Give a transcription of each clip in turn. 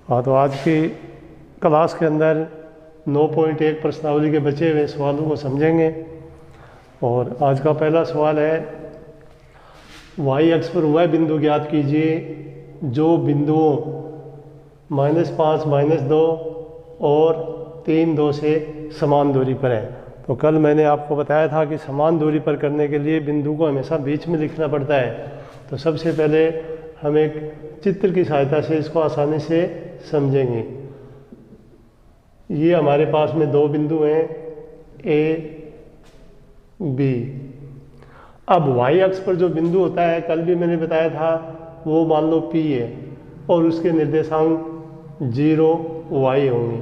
हाँ, तो आज की क्लास के अंदर 9.1 प्रश्नावली के बचे हुए सवालों को समझेंगे। और आज का पहला सवाल है, वाई अक्ष पर वह बिंदु ज्ञात कीजिए जो बिंदुओं -5, -2 और 3, 2 से समान दूरी पर है। तो कल मैंने आपको बताया था कि समान दूरी पर करने के लिए बिंदु को हमेशा बीच में लिखना पड़ता है। तो सबसे पहले हम एक चित्र की सहायता से इसको आसानी से समझेंगे। ये हमारे पास में दो बिंदु हैं ए बी। अब वाई अक्ष पर जो बिंदु होता है, कल भी मैंने बताया था, वो मान लो पी है और उसके निर्देशांक 0 वाई होंगे।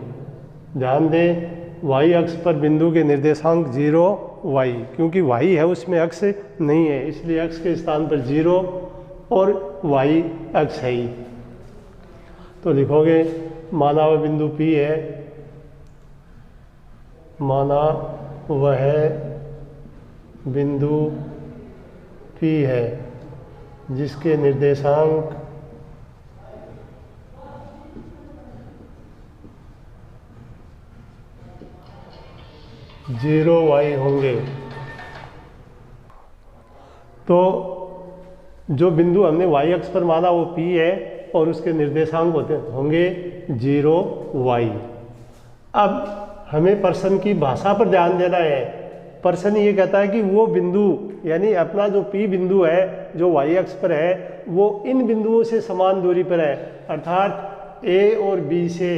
ध्यान दें, वाई अक्ष पर बिंदु के निर्देशांक 0 वाई, क्योंकि वाई है उसमें अक्ष नहीं है, इसलिए अक्ष के स्थान पर 0 और वाई अक्ष है ही। तो लिखोगे माना वह बिंदु P है, माना वह बिंदु P है जिसके निर्देशांक 0 वाई होंगे। तो जो बिंदु हमने वाई अक्ष पर माना वो P है और उसके निर्देशांक होंगे 0 वाई। अब हमें प्रश्न की भाषा पर ध्यान देना है। प्रश्न ये कहता है कि वो बिंदु, यानी अपना जो P बिंदु है जो वाई अक्ष पर है, वो इन बिंदुओं से समान दूरी पर है। अर्थात A और B से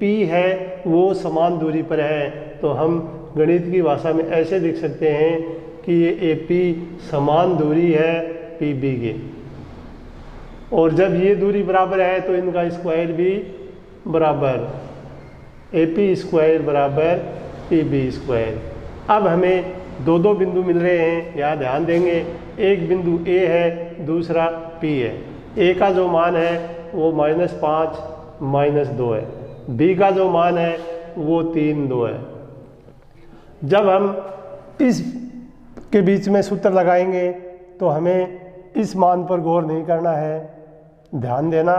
P है वो समान दूरी पर है। तो हम गणित की भाषा में ऐसे लिख सकते हैं कि ये AP समान दूरी है PB के, और जब ये दूरी बराबर है तो इनका स्क्वायर भी बराबर, AP स्क्वायर बराबर PB स्क्वायर। अब हमें दो दो बिंदु मिल रहे हैं, यहाँ ध्यान देंगे। एक बिंदु A है, दूसरा P है। A का जो मान है वो -5, -2 है। B का जो मान है वो 3, 2 है। जब हम इस के बीच में सूत्र लगाएंगे तो हमें इस मान पर गौर नहीं करना है। ध्यान देना,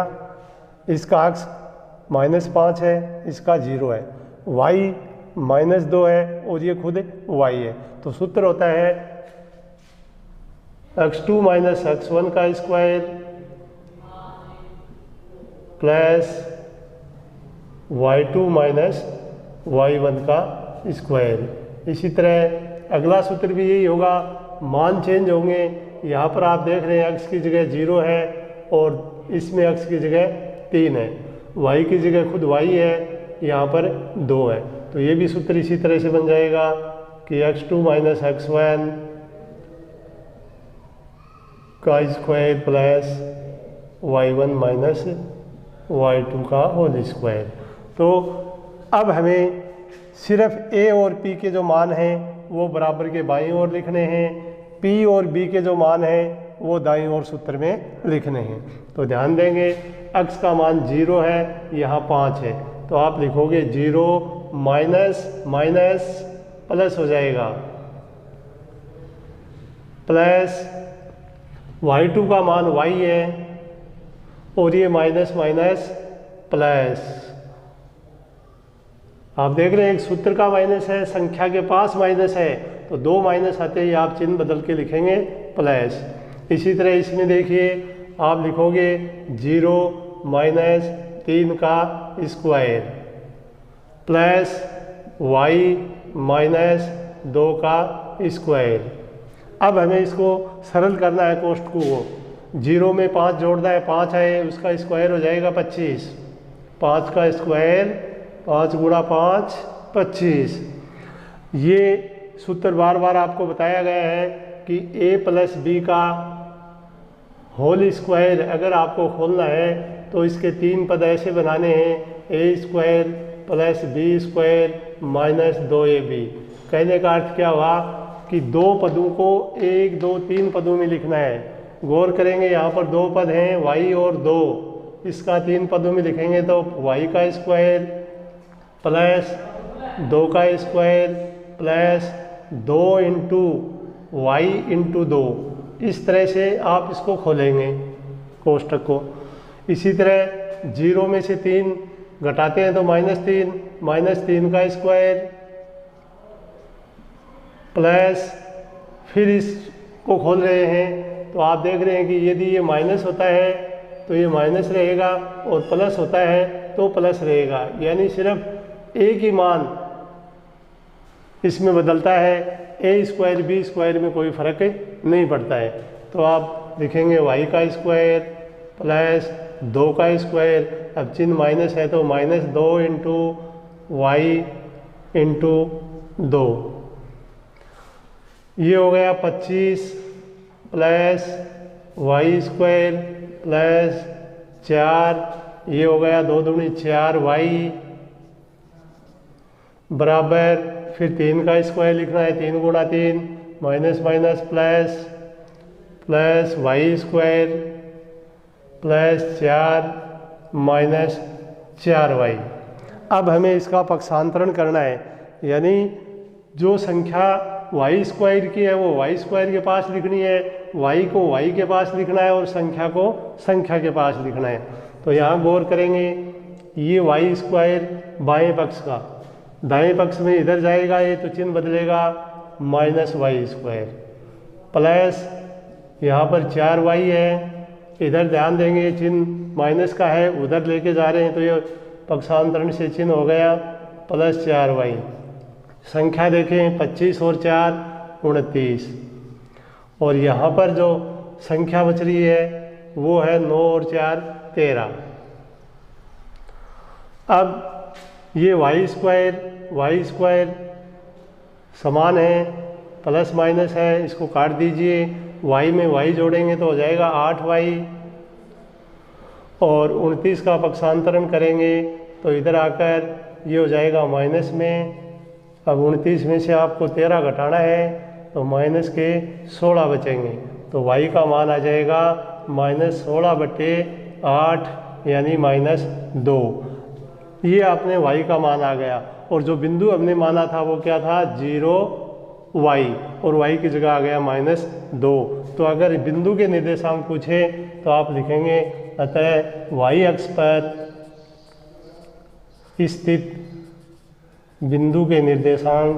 इसका अक्ष -5 है, इसका 0 है, y -2 है और ये खुद y है। तो सूत्र होता है x2 - x1 का स्क्वायर प्लस y2 - y1 का स्क्वायर। इसी तरह अगला सूत्र भी यही होगा। मान चेंज होंगे। यहाँ पर आप देख रहे हैं अक्ष की जगह 0 है और इसमें अक्ष की जगह 3 है, y की जगह खुद y है, यहाँ पर 2 है। तो ये भी सूत्र इसी तरह से बन जाएगा कि x2 - x1 का स्क्वायर प्लस y1 - y2 का होल स्क्वायर। तो अब हमें सिर्फ A और P के जो मान हैं वो बराबर के बाईं ओर लिखने हैं, P और B के जो मान हैं वो दाईं ओर सूत्र में लिखने हैं। तो ध्यान देंगे, अक्ष का मान 0 है, यहाँ 5 है, तो आप लिखोगे 0 माइनस प्लस हो जाएगा, प्लस y2 का मान y है और ये माइनस प्लस। आप देख रहे हैं एक सूत्र का माइनस है, संख्या के पास माइनस है, तो 2 माइनस आते ही आप चिन्ह बदल के लिखेंगे प्लस। इसी तरह इसमें देखिए आप लिखोगे 0 - 3 का स्क्वायर प्लस y - 2 का स्क्वायर। अब हमें इसको सरल करना है कोष्ठ को। 0 में 5 जोड़ना है, 5 है, उसका स्क्वायर हो जाएगा 25। 5 का स्क्वायर 5 × 5 25। ये सूत्र बार बार आपको बताया गया है कि A + B का होल स्क्वायर अगर आपको खोलना है तो इसके 3 पद ऐसे बनाने हैं, A² + B² - 2AB। कहने का अर्थ क्या हुआ कि दो पदों को 1, 2, 3 पदों में लिखना है। गौर करेंगे यहाँ पर 2 पद हैं, y और 2, इसका 3 पदों में लिखेंगे तो y का स्क्वायर प्लस 2 का स्क्वायर प्लस 2 × y × 2। इस तरह से आप इसको खोलेंगे कोष्ठक को। इसी तरह जीरो में से 3 घटाते हैं तो -3, -3 का स्क्वायर प्लस, फिर इसको खोल रहे हैं तो आप देख रहे हैं कि यदि ये माइनस होता है तो ये माइनस रहेगा और प्लस होता है तो प्लस रहेगा, यानी सिर्फ एक ही मान इसमें बदलता है, ए स्क्वायर बी स्क्वायर में कोई फर्क नहीं पड़ता है। तो आप लिखेंगे y का स्क्वायर प्लस 2 का स्क्वायर, अब चिन्ह माइनस है तो -2 इंटू वाई इंटू 2, ये हो गया 25 प्लस वाई स्क्वायर प्लस 4, ये हो गया 2 दूनी 4 वाई बराबर, फिर 3 का स्क्वायर लिखना है, 3 गुणा 3 minus minus plus plus Y square plus 4 minus 4y। अब हमें इसका पक्षांतरण करना है, यानी जो संख्या वाई स्क्वायर की है वो वाई स्क्वायर के पास लिखनी है, वाई को वाई के पास लिखना है और संख्या को संख्या के पास लिखना है। तो यहाँ गौर करेंगे, ये वाई स्क्वायर बाएं पक्ष का, दाएं पक्ष में इधर जाएगा ये तो चिन्ह बदलेगा माइनस वाई स्क्वायर प्लस, यहाँ पर 4y है, इधर ध्यान देंगे चिन्ह माइनस का है, उधर लेके जा रहे हैं तो ये पक्षांतरण से चिन्ह हो गया प्लस 4y। संख्या देखें 25 और 4 29, और यहाँ पर जो संख्या बच रही है वो है 9 और 4 13। अब ये वाई स्क्वायर समान है, प्लस माइनस है, इसको काट दीजिए, y में y जोड़ेंगे तो हो जाएगा 8y, और 29 का पक्षांतरण करेंगे तो इधर आकर ये हो जाएगा माइनस में। अब 29 में से आपको 13 घटाना है तो माइनस के 16 बचेंगे, तो y का मान आ जाएगा -16/8 यानी -2। ये आपने y का मान आ गया, और जो बिंदु हमने माना था वो क्या था 0y, और y की जगह आ गया -2। तो अगर बिंदु के निर्देशांक पूछे तो आप लिखेंगे अतः y अक्ष पर स्थित बिंदु के निर्देशांक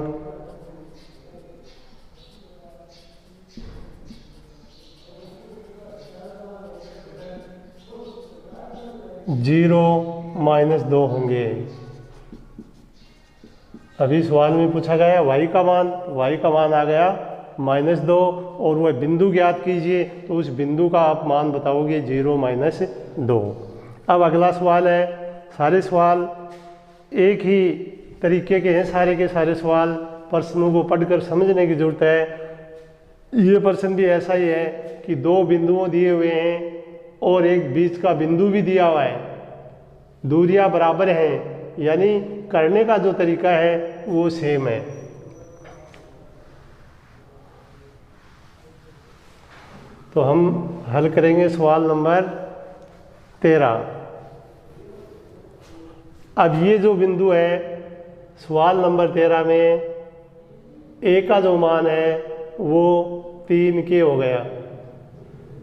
-2 होंगे। अभी सवाल में पूछा गया y का मान आ गया -2, और वह बिंदु ज्ञात कीजिए, तो उस बिंदु का आप मान बताओगे 0 -2। अब अगला सवाल है, सारे सवाल एक ही तरीके के हैं, सारे के सारे सवाल प्रश्नों को पढ़कर समझने की जरूरत है। ये प्रश्न भी ऐसा ही है कि 2 बिंदुओं दिए हुए हैं और एक बीच का बिंदु भी दिया हुआ है, दूरियां बराबर हैं, यानी करने का जो तरीका है वो सेम है। तो हम हल करेंगे सवाल नंबर 13। अब ये जो बिंदु है सवाल नंबर 13 में ए का जो मान है वो 3k हो गया,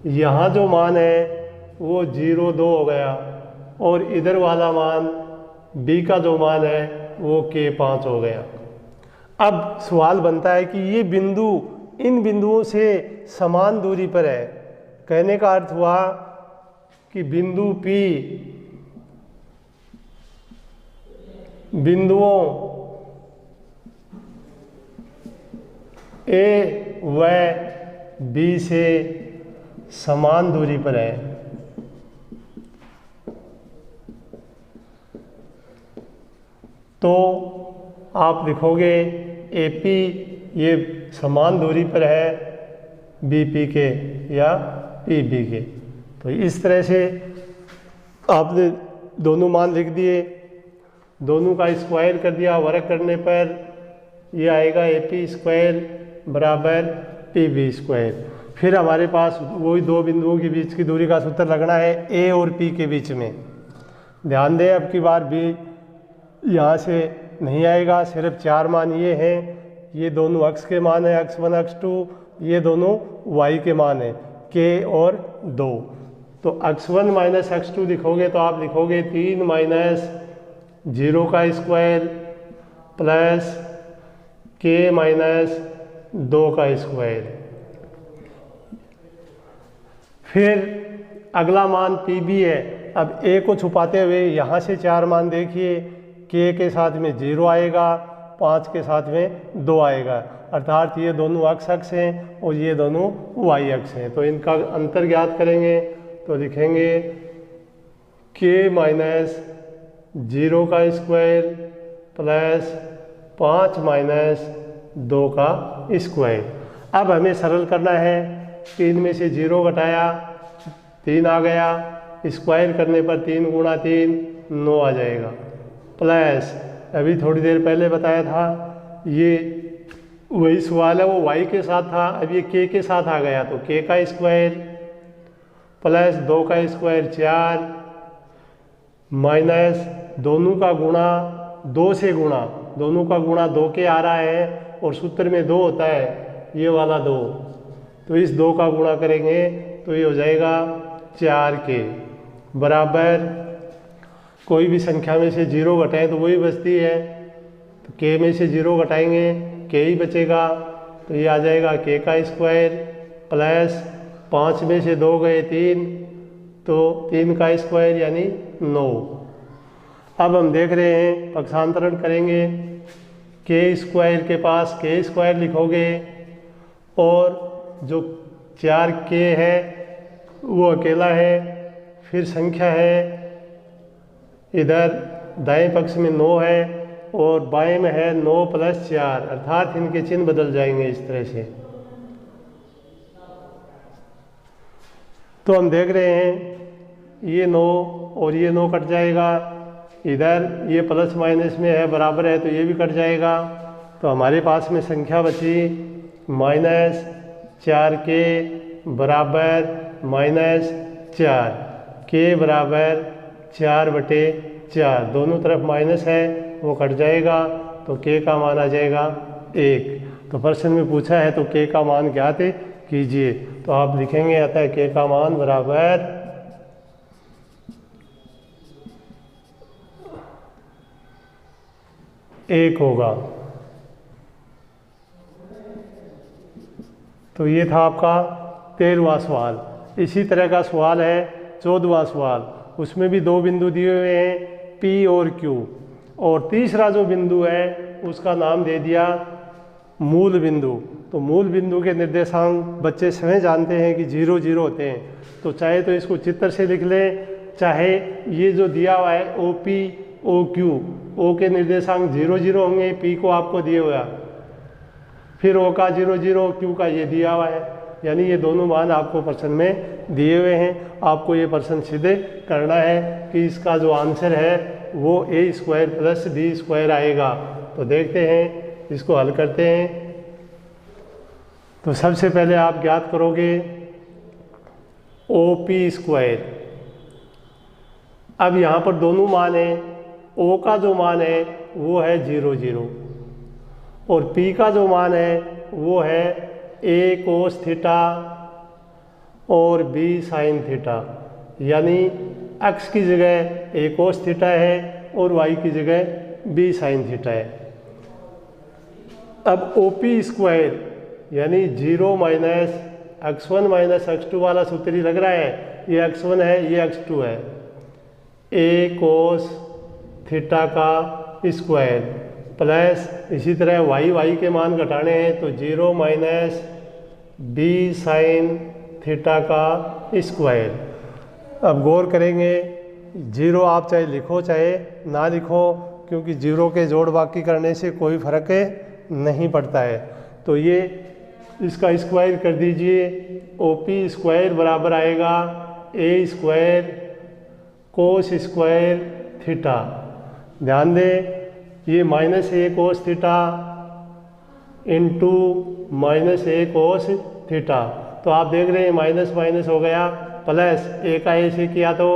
यहाँ जो मान है वो 0.2 हो गया, और इधर वाला मान बी का जो मान है वो k5 हो गया। अब सवाल बनता है कि ये बिंदु इन बिंदुओं से समान दूरी पर है। कहने का अर्थ हुआ कि बिंदु P बिंदुओं A व B से समान दूरी पर है। तो आप लिखोगे AP ये समान दूरी पर है BP के या PB के। तो इस तरह से आपने दोनों मान लिख दिए, दोनों का स्क्वायर कर दिया, वर्ग करने पर ये आएगा AP स्क्वायर बराबर PB स्क्वायर। फिर हमारे पास वही 2 बिंदुओं के बीच की दूरी का सूत्र लगना है A और P के बीच में। ध्यान दें अब की बार B यहाँ से नहीं आएगा, सिर्फ 4 मान ये हैं, ये दोनों अक्ष के मान है x1 x2, ये दोनों y के मान है k और 2। तो x1 माइनस x2 लिखोगे तो आप लिखोगे 3 माइनस 0 का स्क्वायर प्लस k माइनस 2 का स्क्वायर। फिर अगला मान पी बी है। अब a को छुपाते हुए यहाँ से 4 मान देखिए, k के साथ में 0 आएगा, 5 के साथ में 2 आएगा, अर्थात ये दोनों अक्ष हैं और ये दोनों y अक्ष हैं। तो इनका अंतर ज्ञात करेंगे तो लिखेंगे k माइनस 0 का स्क्वायर प्लस 5 माइनस 2 का स्क्वायर। अब हमें सरल करना है, 3 में से 0 घटाया 3 आ गया, स्क्वायर करने पर 3 गुणा 3 9 आ जाएगा, प्लस अभी थोड़ी देर पहले बताया था ये वही सवाल है, वो y के साथ था, अब ये k के साथ आ गया तो k का स्क्वायर प्लस 2 का स्क्वायर 4 माइनस दोनों का गुणा 2 से गुणा, दोनों का गुणा 2 के आ रहा है और सूत्र में 2 होता है, ये वाला 2, तो इस 2 का गुणा करेंगे तो ये हो जाएगा 4k बराबर, कोई भी संख्या में से 0 घटाएं तो वही बचती है, तो k में से 0 घटाएंगे k ही बचेगा, तो ये आ जाएगा k का स्क्वायर प्लस 5 में से 2 गए 3, तो 3 का स्क्वायर यानी 9। अब हम देख रहे हैं पक्षांतरण करेंगे, k स्क्वायर के पास k स्क्वायर लिखोगे और जो 4k है वो अकेला है, फिर संख्या है इधर दाएं पक्ष में 9 है और बाएं में है 9 प्लस 4, अर्थात इनके चिन्ह बदल जाएंगे इस तरह से। तो हम देख रहे हैं ये 9 और ये 9 कट जाएगा, इधर ये प्लस माइनस में है बराबर है तो ये भी कट जाएगा, तो हमारे पास में संख्या बची माइनस 4k बराबर माइनस 4, k बराबर 4/4, दोनों तरफ माइनस है वो कट जाएगा तो k का मान आ जाएगा 1। तो प्रश्न में पूछा है तो k का मान ज्ञात कीजिए, तो आप लिखेंगे अतः k का मान बराबर 1 होगा। तो ये था आपका 13वां सवाल। इसी तरह का सवाल है 14वां सवाल, उसमें भी 2 बिंदु दिए हुए हैं P और Q, और तीसरा जो बिंदु है उसका नाम दे दिया मूल बिंदु। तो मूल बिंदु के निर्देशांक बच्चे स्वयं जानते हैं कि 0 0 होते हैं, तो चाहे तो इसको चित्र से लिख लें, चाहे ये जो दिया हुआ है OP OQ, O के निर्देशांक 0 0 होंगे, P को आपको दिया हुआ, फिर O का 0 0, Q का ये दिया हुआ है, यानी ये दोनों मान आपको प्रश्न में दिए हुए हैं। आपको ये प्रश्न सिद्ध करना है कि इसका जो आंसर है वो a² प्लस b² आएगा। तो देखते हैं, इसको हल करते हैं। तो सबसे पहले आप ज्ञात करोगे OP²। अब यहाँ पर दोनों मान हैं, O का जो मान है वो है 0 0 और P का जो मान है वो है a cos थीटा और b sin थीटा, यानी x की जगह a cos थीटा है और y की जगह b sin थीटा है। अब OP² यानी 0 माइनस x1 माइनस x2 वाला सूत्र ही लग रहा है, ये x1 है ये x2 है, a cos थीटा का स्क्वायर प्लस इसी तरह y के मान घटाने हैं तो 0 माइनस b साइन थीटा का स्क्वायर। अब गौर करेंगे, 0 आप चाहे लिखो चाहे ना लिखो, क्योंकि 0 के जोड़ बाकी करने से कोई फर्क नहीं पड़ता है। तो ये इसका स्क्वायर कर दीजिए, OP² बराबर आएगा a² कोस स्क्वायर थीटा। ध्यान दें, ये -a cos theta into -a cos theta, तो आप देख रहे हैं माइनस माइनस हो गया, प्लस a का a से किया तो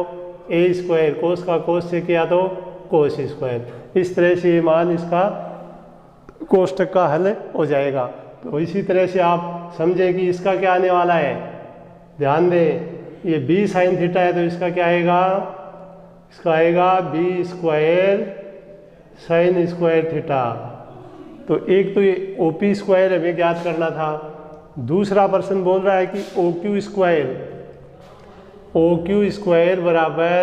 a², कोस का कोस से किया तो कोस²। इस तरह से ये मान इसका कोष्टक का हल हो जाएगा। तो इसी तरह से आप समझें कि इसका क्या आने वाला है। ध्यान दें, ये बी साइन थीटा है, तो इसका क्या आएगा, इसका आएगा b square sine square theta. तो एक तो ये ओ पी स्क्वायर हमें ज्ञात करना था। दूसरा प्रश्न बोल रहा है कि ओ क्यू स्क्वायर बराबर,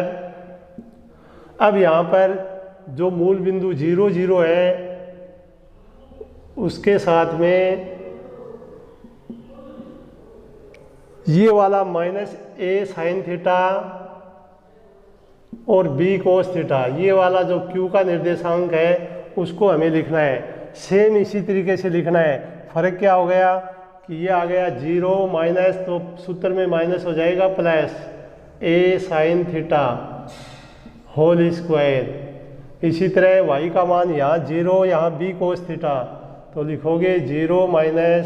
अब यहाँ पर जो मूल बिंदु 0 0 है उसके साथ में ये वाला माइनस ए साइन थीटा और बी कोस थीटा, ये वाला जो क्यू का निर्देशांक है उसको हमें लिखना है। सेम इसी तरीके से लिखना है। फर्क क्या हो गया कि ये आ गया 0 माइनस, तो सूत्र में माइनस हो जाएगा प्लस ए साइन थीटा होल स्क्वायर। इसी तरह y का मान यहाँ 0, यहाँ बी कोस थीटा, तो लिखोगे 0 माइनस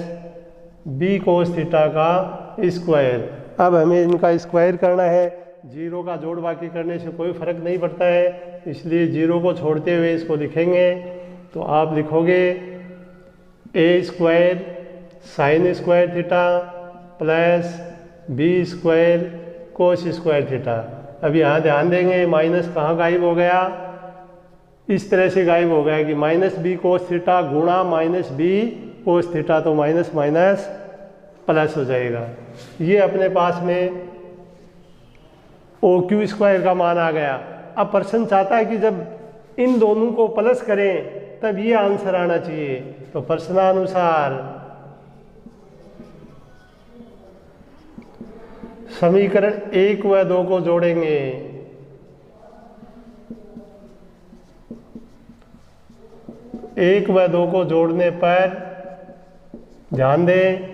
बी कोस थीटा का स्क्वायर। अब हमें इनका स्क्वायर करना है। 0 का जोड़ बाकी करने से कोई फर्क नहीं पड़ता है, इसलिए 0 को छोड़ते हुए इसको लिखेंगे। तो आप लिखोगे a square sine square theta plus b square cos square theta. अब यहाँ ध्यान देंगे माइनस कहाँ गायब हो गया, इस तरह से गायब हो गया कि माइनस बी कोस थीटा गुणा माइनस बी कोस थीटा, तो माइनस माइनस प्लस हो जाएगा। ये अपने पास में ओ क्यू स्क्वायर का मान आ गया। अब प्रश्न चाहता है कि जब इन दोनों को प्लस करें तब ये आंसर आना चाहिए। तो प्रश्नानुसार समीकरण 1 व 2 को जोड़ेंगे। एक व 2 को जोड़ने पर ध्यान दें,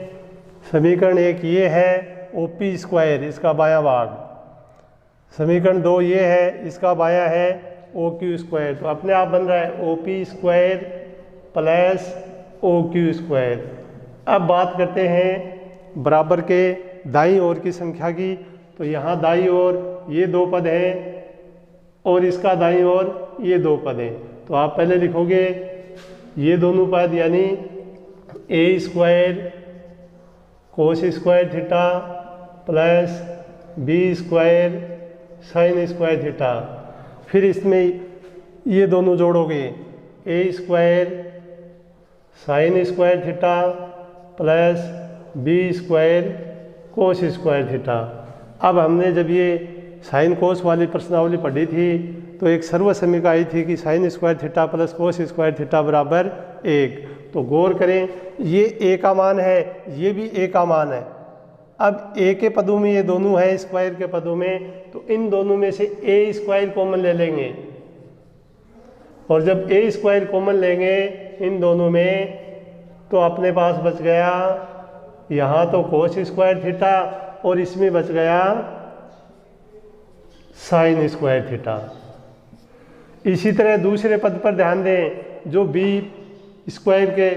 समीकरण 1 ये है ओ पी स्क्वायर, इसका बायां भाग। समीकरण 2 ये है, इसका बायां है ओ क्यू स्क्वायर। तो अपने आप बन रहा है O P square plus O Q square. अब बात करते हैं बराबर के दाईं ओर की संख्या की। तो यहाँ दाईं ओर ये 2 पद हैं और इसका दाईं ओर ये 2 पद हैं। तो आप पहले लिखोगे ये दोनों पद यानी a square cos square theta plus b square sine square theta. फिर इसमें ये दोनों जोड़ोगे a square sine square theta plus b square cos square theta. अब हमने जब ये साइन कोस वाली प्रश्नावली पढ़ी थी तो एक सर्वसमीका आई थी कि sign square theta plus cos square theta बराबर 1। तो गौर करें, ये ए का मान है, ये भी ए का मान है। अब ए के पदों में ये दोनों हैं, स्क्वायर के पदों में, तो इन दोनों में से ए स्क्वायर कॉमन ले लेंगे। और जब ए स्क्वायर कॉमन लेंगे इन दोनों में, तो अपने पास बच गया यहाँ तो कोस स्क्वायर थीटा और इसमें बच गया साइन स्क्वायर थीटा। इसी तरह दूसरे पद पर ध्यान दें, जो बी स्क्वायर के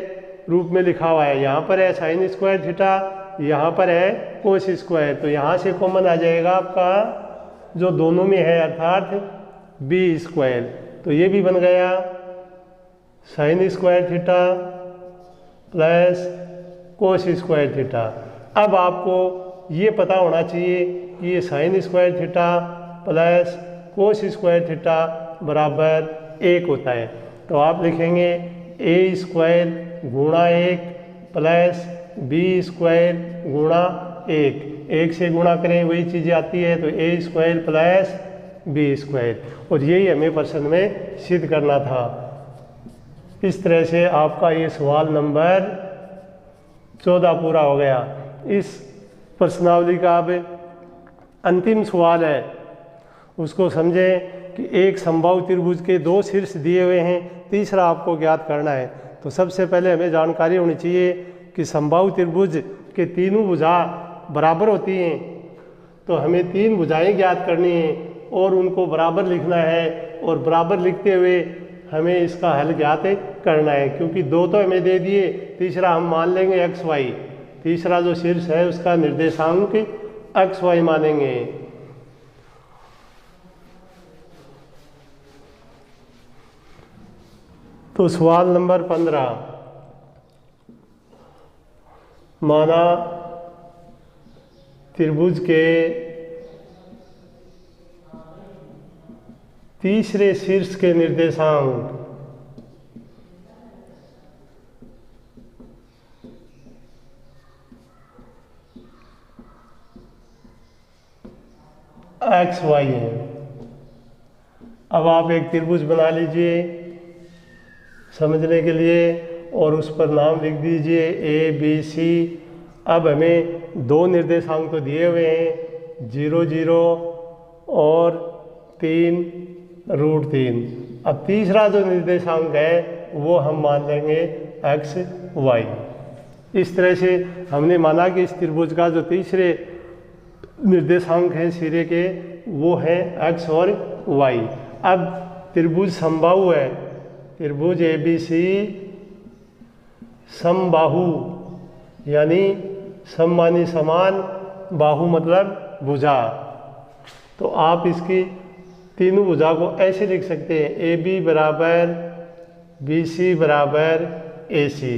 रूप में लिखा हुआ है, यहाँ पर है साइन स्क्वायर थीटा, यहाँ पर है कोस स्क्वायर। तो यहाँ से कॉमन आ जाएगा आपका जो दोनों में है, अर्थात बी स्क्वायर। तो ये भी बन गया sign square theta plus cos square theta. अब आपको ये पता होना चाहिए कि ये sign square theta plus cos square theta बराबर 1 होता है। तो आप लिखेंगे ए स्क्वायर गुणा 1 प्लस बी स्क्वायर गुणा 1 से गुणा करें वही चीज़ें आती है, तो ए स्क्वायर प्लस बी स्क्वायर। और यही हमें प्रश्न में सिद्ध करना था। इस तरह से आपका ये सवाल नंबर 14 पूरा हो गया। इस प्रश्नावली का अब अंतिम सवाल है, उसको समझें कि एक समबाहु त्रिभुज के 2 शीर्ष दिए हुए हैं, तीसरा आपको ज्ञात करना है। तो सबसे पहले हमें जानकारी होनी चाहिए कि समबाहु त्रिभुज के तीनों भुजा बराबर होती हैं। तो हमें 3 भुजाएं ज्ञात करनी हैं और उनको बराबर लिखना है, और बराबर लिखते हुए हमें इसका हल ज्ञात करना है। क्योंकि 2 तो हमें दे दिए, तीसरा हम मान लेंगे एक्स वाई। तीसरा जो शीर्ष है उसका निर्देशांक एक्स वाई मानेंगे। तो सवाल नंबर 15, माना त्रिभुज के तीसरे शीर्ष के निर्देशांक एक्स वाई है। अब आप एक त्रिभुज बना लीजिए समझने के लिए और उस पर नाम लिख दीजिए ए बी सी। अब हमें दो निर्देशांक तो दिए हुए हैं 0 0 और 3√3। अब तीसरा जो निर्देशांक है वो हम मान लेंगे एक्स वाई। इस तरह से हमने माना कि इस त्रिभुज का जो तीसरे निर्देशांक हैं सिरे के वो हैं एक्स और वाई। अब त्रिभुज समबाहु है, त्रिभुज ए बी सी समबाहु यानी सम मानी समान, बाहु मतलब भुजा। तो आप इसकी तीनों भुजा को ऐसे लिख सकते हैं ए बी बराबर बी सी बराबर ए सी।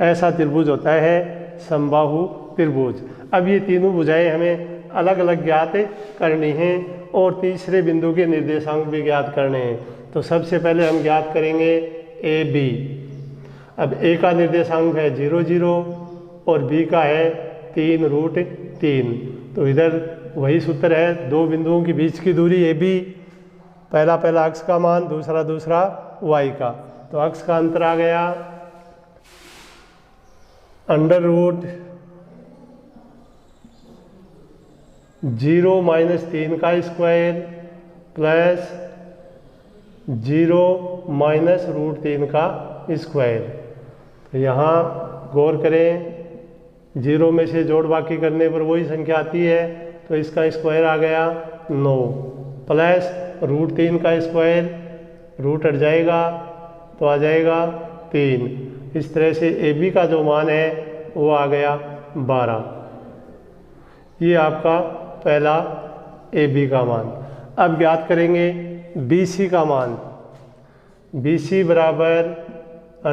ऐसा त्रिभुज होता है समबाहु त्रिभुज। अब ये तीनों भुजाएं हमें अलग अलग ज्ञात करनी हैं और तीसरे बिंदु के निर्देशांक भी ज्ञात करने हैं। तो सबसे पहले हम ज्ञात करेंगे ए बी। अब ए का निर्देशांक है 0 0 और बी का है 3√3। तो इधर वही सूत्र है, दो बिंदुओं के बीच की दूरी ए बी, पहला अक्ष का मान, दूसरा वाई का। तो अक्ष का अंतर आ गया √0 - 3 का स्क्वायर प्लस 0 - √3 का स्क्वायर। तो यहाँ गौर करें 0 में से जोड़ बाकी करने पर वही संख्या आती है, तो इसका स्क्वायर आ गया 9 प्लस √3 का स्क्वायर, रूट हट जाएगा तो आ जाएगा 3। इस तरह से ए बी का जो मान है वो आ गया 12। ये आपका पहला ए बी का मान। अब ज्ञात करेंगे बी सी का मान। बी सी बराबर √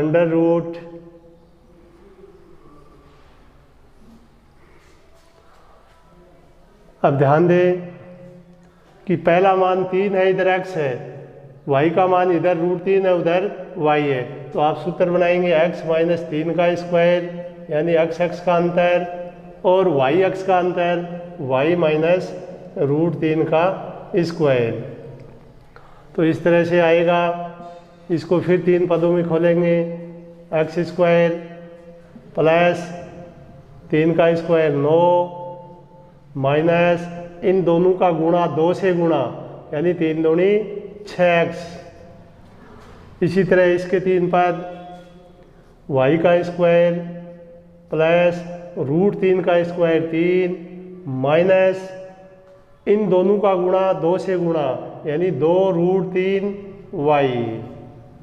अब ध्यान दें कि पहला मान 3 है, इधर x है, y का मान इधर √3 है, उधर y है। तो आप सूत्र बनाएंगे x - 3 का स्क्वायर यानी x का अंतर और y अक्ष का अंतर y - √3 का स्क्वायर। तो इस तरह से आएगा। इसको फिर 3 पदों में खोलेंगे, x² प्लस 3 का स्क्वायर 9 माइनस इन दोनों का गुणा 2 से गुणा यानी 3 दूनी 6x। इसी तरह इसके 3 पद y का स्क्वायर प्लस √3 का स्क्वायर 3 माइनस इन दोनों का गुणा 2 से गुणा यानी 2√3y।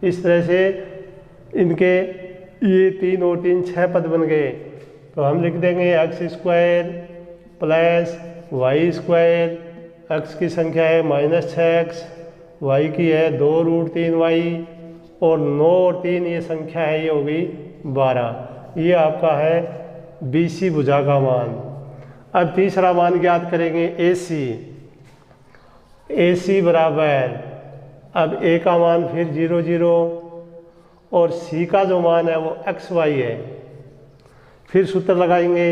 इस तरह से इनके ये 3 और 3 6 पद बन गए। तो हम लिख देंगे x² प्लस y², x की संख्या है -6x, y की है 2√3y और 9 और 3 ये संख्या है, ये होगी 12। ये आपका है बी सी भुजा का मान। अब तीसरा मान ज्ञात करेंगे ए सी। ए सी बराबर अब ए का मान फिर 0 0 और सी का जो मान है वो XY है। फिर सूत्र लगाएंगे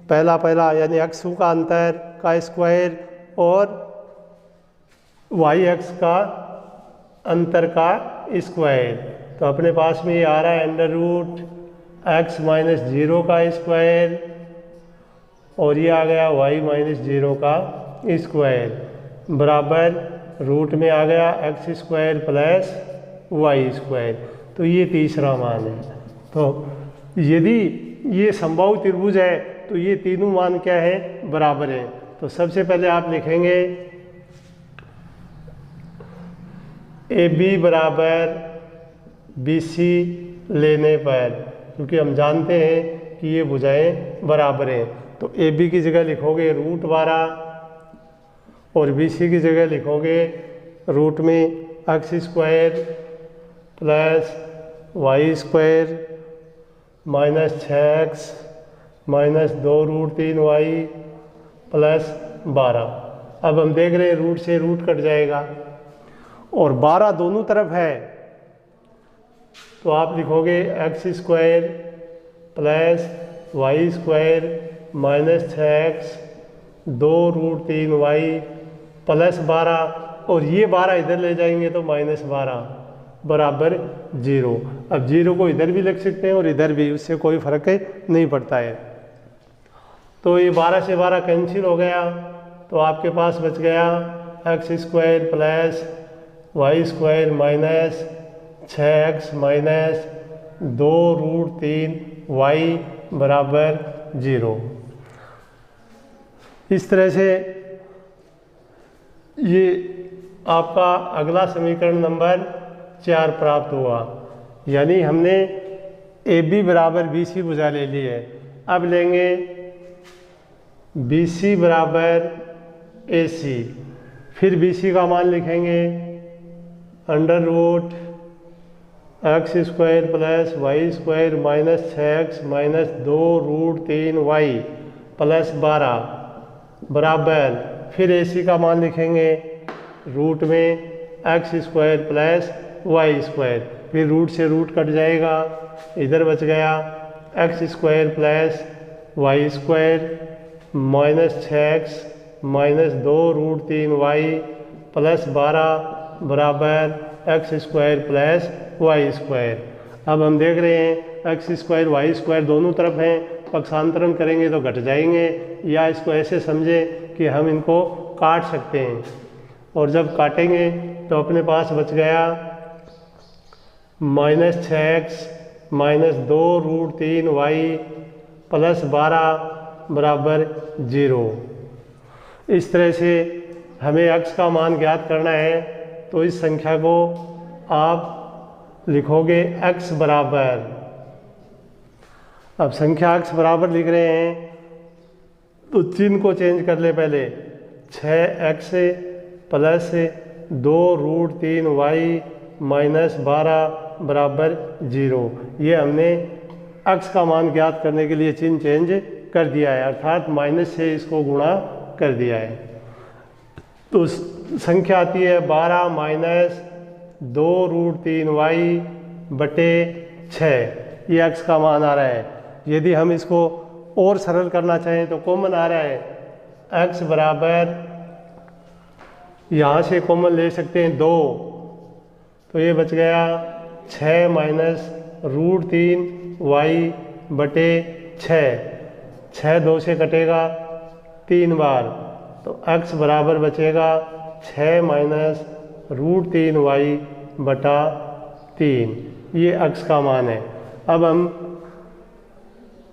पहला यानी x का अंतर का स्क्वायर और y अक्ष का अंतर का स्क्वायर। तो अपने पास में ये आ रहा है √x - 0 का स्क्वायर और ये आ गया y - 0 का स्क्वायर बराबर रूट में आ गया x² प्लस y²। तो ये तीसरा मान है। तो यदि ये समबाहु त्रिभुज है तो ये तीनों मान क्या है, बराबर हैं। तो सबसे पहले आप लिखेंगे ए बी बराबर बी सी लेने पर, क्योंकि हम जानते हैं कि ये भुजाएं बराबर हैं। तो ए बी की जगह लिखोगे √12 और बी सी की जगह लिखोगे रूट में x² plus y² minus 6x minus 2√3y plus 12। अब हम देख रहे हैं रूट से रूट कट जाएगा और 12 दोनों तरफ है, तो आप लिखोगे x square plus Y square minus 6x 2√3y plus 12, और ये 12 इधर ले जाएंगे तो माइनस 12 बराबर 0। अब 0 को इधर भी लिख सकते हैं और इधर भी, उससे कोई फर्क नहीं पड़ता है। तो ये 12 से 12 कैंसिल हो गया, तो आपके पास बच गया x square plus Y square minus 6x minus 2√3y बराबर 0। इस तरह से ये आपका अगला समीकरण नंबर 4 प्राप्त हुआ। यानी हमने ए बी बराबर बी सी भुजा ले ली है। अब लेंगे बी सी बराबर ए सी, फिर बी सी का मान लिखेंगे under root X square plus Y square minus 6x minus 2√3y plus 12 बराबर, फिर ए सी का मान लिखेंगे रूट में x square plus Y square, फिर रूट से रूट कट जाएगा, इधर बच गया x square plus Y square minus 6x minus 2√3y plus 12 बराबर x square plus Y square. अब हम देख रहे हैं एक्स स्क्वायर वाई स्क्वायर दोनों तरफ हैं, पक्षांतरण करेंगे तो घट जाएंगे, या इसको ऐसे समझें कि हम इनको काट सकते हैं, और जब काटेंगे तो अपने पास बच गया minus 6x minus 2√3y plus 12 बराबर 0। इस तरह से हमें x का मान ज्ञात करना है, तो इस संख्या को आप लिखोगे x बराबर, अब संख्या x बराबर लिख रहे हैं तो चिन्ह को चेंज कर ले पहले, 6x प्लस 2√3y माइनस 12 बराबर 0। ये हमने x का मान ज्ञात करने के लिए चिन्ह चेंज कर दिया है, अर्थात माइनस से इसको गुणा कर दिया है। तो संख्या आती है 12 माइनस 2√3y बटे 6, ये x का मान आ रहा है। यदि हम इसको और सरल करना चाहें तो कॉमन आ रहा है, x बराबर यहाँ से कॉमन ले सकते हैं 2, तो ये बच गया 6 माइनस √3y बटे 6 2 से कटेगा 3 बार, तो x बराबर बचेगा 6 माइनस √3y बटा 3, ये x का मान है। अब हम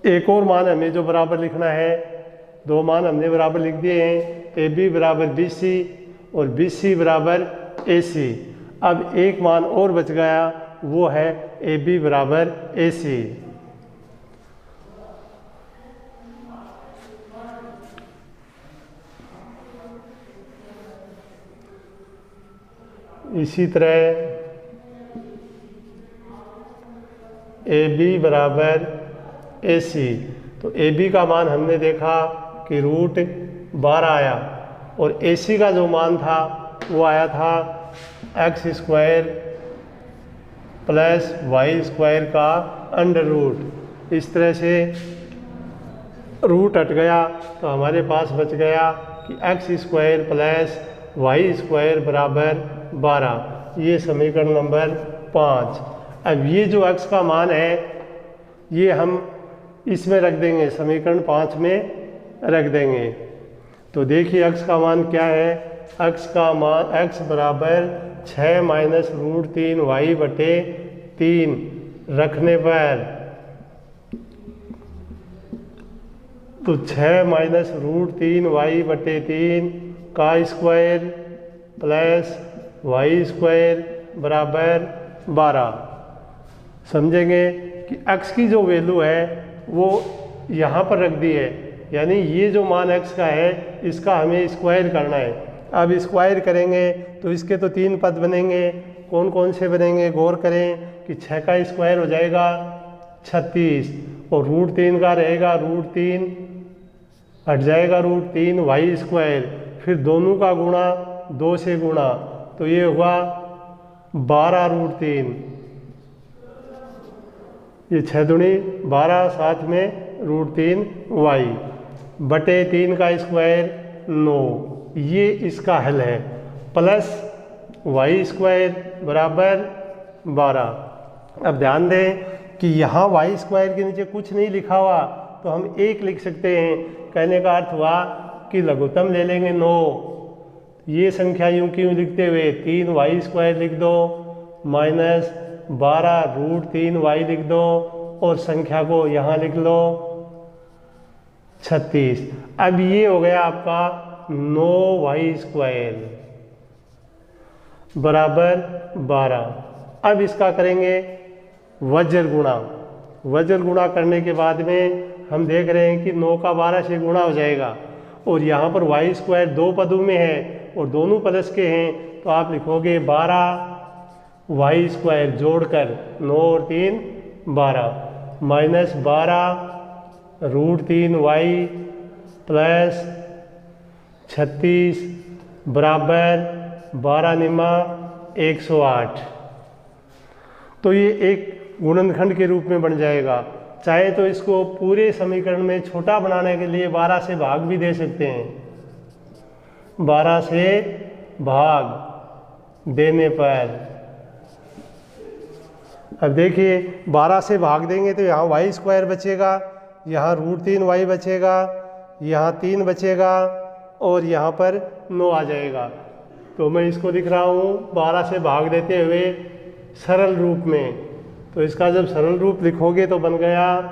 एक और मान हमें जो बराबर लिखना है, 2 मान हमने बराबर लिख दिए हैं, ए बी बराबर बी सी और बी सी बराबर ए सी। अब एक मान और बच गया, वो है ए बी बराबर ए सी। इसी तरह ए बी बराबर ए सी, तो ए बी का मान हमने देखा कि √12 आया, और ए सी का जो मान था वो आया था x square plus Y square का अंडर रूट। इस तरह से रूट हट गया तो हमारे पास बच गया कि x square plus Y square बराबर 12, ये समीकरण नंबर 5। अब ये जो x का मान है ये हम इसमें रख देंगे, समीकरण 5 में रख देंगे। तो देखिए x का मान क्या है, x का मान x बराबर 6 माइनस √3y बटे 3 रखने पर, तो 6 माइनस √3y बटे 3 का स्क्वायर प्लस वाई स्क्वायर बराबर 12। समझेंगे कि x की जो वैल्यू है वो यहाँ पर रख दी है, यानी ये जो मान x का है इसका हमें स्क्वायर करना है। अब स्क्वायर करेंगे तो इसके तो 3 पद बनेंगे, कौन कौन से बनेंगे, गौर करें कि 6 का स्क्वायर हो जाएगा 36, और √3 का रहेगा √3 हट जाएगा √3 वाई स्क्वायर, फिर दोनों का गुणा 2 से गुणा, तो ये हुआ 12√3, ये 6 दूनी 12, साथ में √3y बटे 3 का स्क्वायर 9, ये इसका हल है, प्लस वाई स्क्वायर बराबर 12। अब ध्यान दें कि यहाँ वाई स्क्वायर के नीचे कुछ नहीं लिखा हुआ, तो हम 1 लिख सकते हैं। कहने का अर्थ हुआ कि लघुत्तम ले लेंगे 9, ये संख्या यूं क्यों लिखते हुए 3y² लिख दो, माइनस 12√3y लिख दो, और संख्या को यहाँ लिख लो 36। अब ये हो गया आपका 9y² बराबर 12। अब इसका करेंगे वज्र गुणा। वज्र गुणा करने के बाद में हम देख रहे हैं कि 9 का 12 से गुणा हो जाएगा, और यहाँ पर y² 2 पदों में है और दोनों प्लस के हैं, तो आप लिखोगे 12y² जोड़कर 9 और 3 12 माइनस 12√3y प्लस 36 बराबर 12 निमा 108। तो ये एक गुणनखंड के रूप में बन जाएगा। चाहे तो इसको पूरे समीकरण में छोटा बनाने के लिए 12 से भाग भी दे सकते हैं। 12 से भाग देने पर अब देखिए 12 से भाग देंगे तो यहाँ y² बचेगा, यहाँ √3y बचेगा, यहाँ 3 बचेगा, और यहाँ पर 9 आ जाएगा। तो मैं इसको लिख रहा हूँ 12 से भाग देते हुए सरल रूप में। तो इसका जब सरल रूप लिखोगे तो बन गया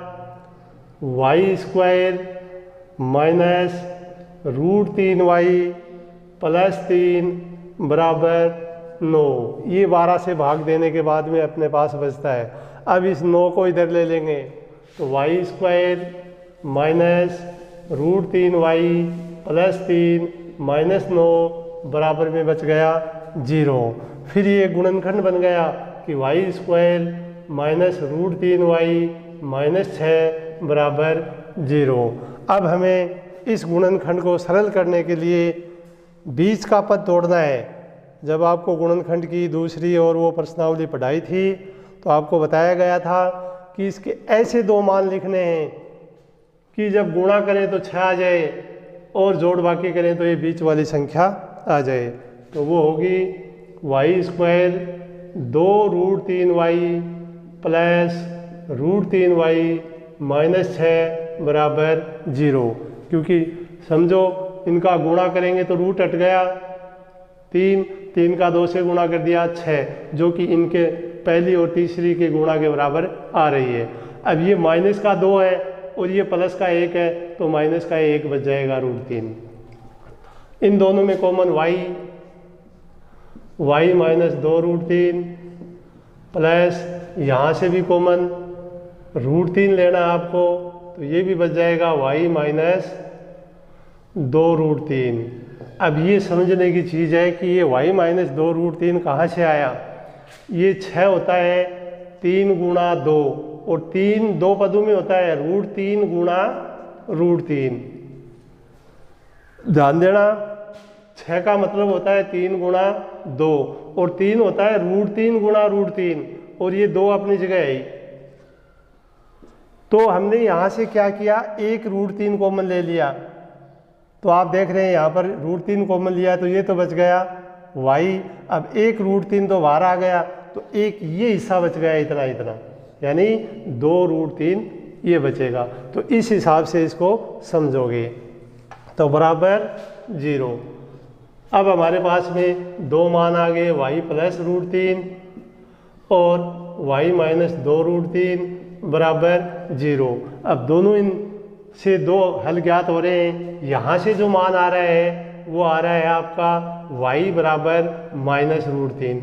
y² माइनस √3y प्लस 3 बराबर 9। ये 12 से भाग देने के बाद में अपने पास बचता है। अब इस 9 को इधर ले लेंगे तो y² minus √3y plus 3 minus 9 बराबर में बच गया 0। फिर ये गुणनखंड बन गया कि y² माइनस √3y माइनस 6 बराबर 0। अब हमें इस गुणनखंड को सरल करने के लिए बीच का पद तोड़ना है। जब आपको गुणनखंड की दूसरी और वो प्रश्नावली पढ़ाई थी तो आपको बताया गया था कि इसके ऐसे 2 मान लिखने हैं कि जब गुणा करें तो 6 आ जाए और जोड़ बाकी करें तो ये बीच वाली संख्या आ जाए। तो वो होगी y² 2√3y plus √3y minus 6 बराबर 0। क्योंकि समझो इनका गुणा करेंगे तो रूट हट गया, 3 का 2 से गुणा कर दिया 6, जो कि इनके पहली और तीसरी के गुणा के बराबर आ रही है। अब ये माइनस का 2 है और ये प्लस का 1 है, तो माइनस का 1 बच जाएगा √3। इन दोनों में कॉमन y माइनस 2√3 प्लस यहाँ से भी कॉमन √3 लेना है आपको, तो ये भी बच जाएगा y माइनस 2√3। अब ये समझने की चीज़ है कि ये y माइनस 2√3 कहाँ से आया। ये 6 होता है 3 गुणा 2, और 3 2 पदों में होता है √3 गुणा √3। ध्यान देना, 6 का मतलब होता है 3 गुणा 2, और 3 होता है √3 गुणा √3, और ये 2 अपनी जगह है। तो हमने यहाँ से क्या किया, एक √3 कॉमन ले लिया। तो आप देख रहे हैं यहाँ पर √3 कॉमन लिया तो ये तो बच गया y। अब एक √3 तो बाहर आ गया, तो एक ये हिस्सा बच गया इतना इतना, यानी 2√3 ये बचेगा। तो इस हिसाब से इसको समझोगे तो बराबर 0। अब हमारे पास में 2 मान आ गए, y प्लस √3 और y माइनस 2√3 बराबर 0। अब दोनों इन से 2 हल ज्ञात हो रहे हैं। यहाँ से जो मान आ रहा है वो आ रहा है आपका y बराबर माइनस √3।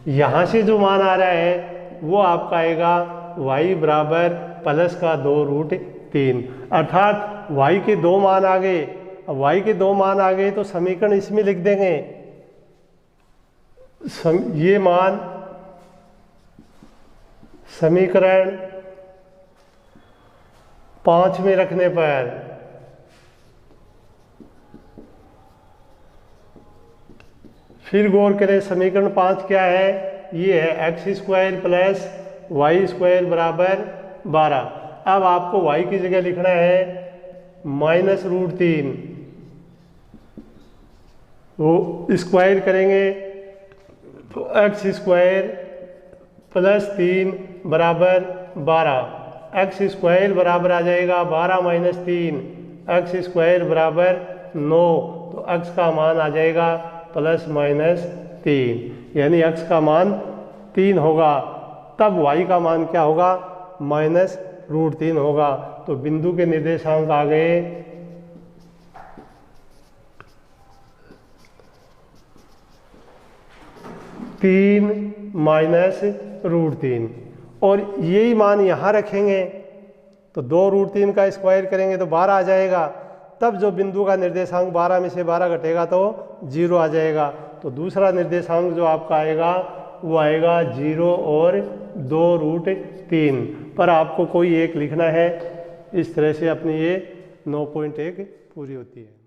यहाँ से जो मान आ रहा है वो आपका आएगा y बराबर प्लस का 2√3। अर्थात y के 2 मान आ गए। अब y के 2 मान आ गए तो समीकरण इसमें लिख देंगे। ये मान समीकरण 5 में रखने पर फिर गौर करें, समीकरण 5 क्या है, ये है x square plus Y square बराबर 12। अब आपको y की जगह लिखना है -√3, वो स्क्वायर करेंगे तो एक्स स्क्वायर प्लस 3 बराबर 12। एक्स स्क्वायर बराबर आ जाएगा 12 - 3, एक्स स्क्वायर बराबर 9। तो x का मान आ जाएगा ±3, यानी x का मान 3 होगा। तब y का मान क्या होगा? -√3 होगा। तो बिंदु के निर्देशांक आ गए 3 -√3, और यही मान यहाँ रखेंगे तो 2√3 का स्क्वायर करेंगे तो 12 आ जाएगा। तब जो बिंदु का निर्देशांक 12 में से 12 घटेगा तो 0 आ जाएगा। तो दूसरा निर्देशांक जो आपका आएगा वो आएगा 0 और 2√3, पर आपको कोई एक लिखना है। इस तरह से अपनी ये 9.1 पूरी होती है।